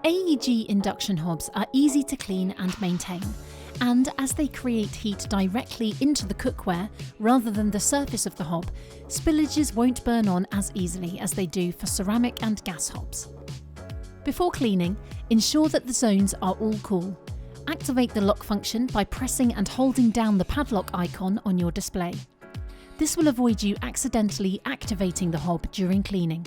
AEG induction hobs are easy to clean and maintain, and as they create heat directly into the cookware rather than the surface of the hob, spillages won't burn on as easily as they do for ceramic and gas hobs. Before cleaning, ensure that the zones are all cool. Activate the lock function by pressing and holding down the padlock icon on your display. This will avoid you accidentally activating the hob during cleaning.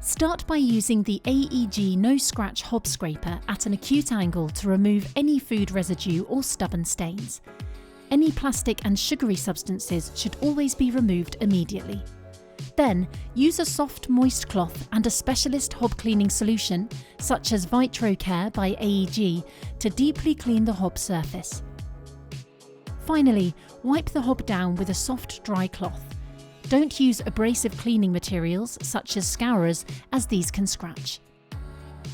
Start by using the AEG No Scratch Hob Scraper at an acute angle to remove any food residue or stubborn stains. Any plastic and sugary substances should always be removed immediately. Then, use a soft, moist cloth and a specialist hob cleaning solution, such as Vitro Care by AEG, to deeply clean the hob surface. Finally, wipe the hob down with a soft, dry cloth. Don't use abrasive cleaning materials such as scourers, as these can scratch.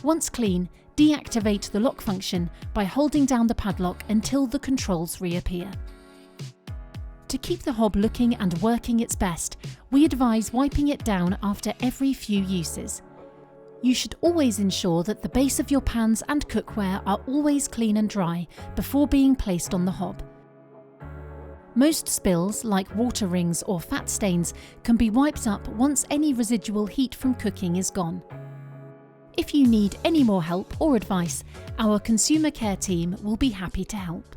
Once clean, deactivate the lock function by holding down the padlock until the controls reappear. To keep the hob looking and working its best, we advise wiping it down after every few uses. You should always ensure that the base of your pans and cookware are always clean and dry before being placed on the hob. Most spills, like water rings or fat stains, can be wiped up once any residual heat from cooking is gone. If you need any more help or advice, our consumer care team will be happy to help.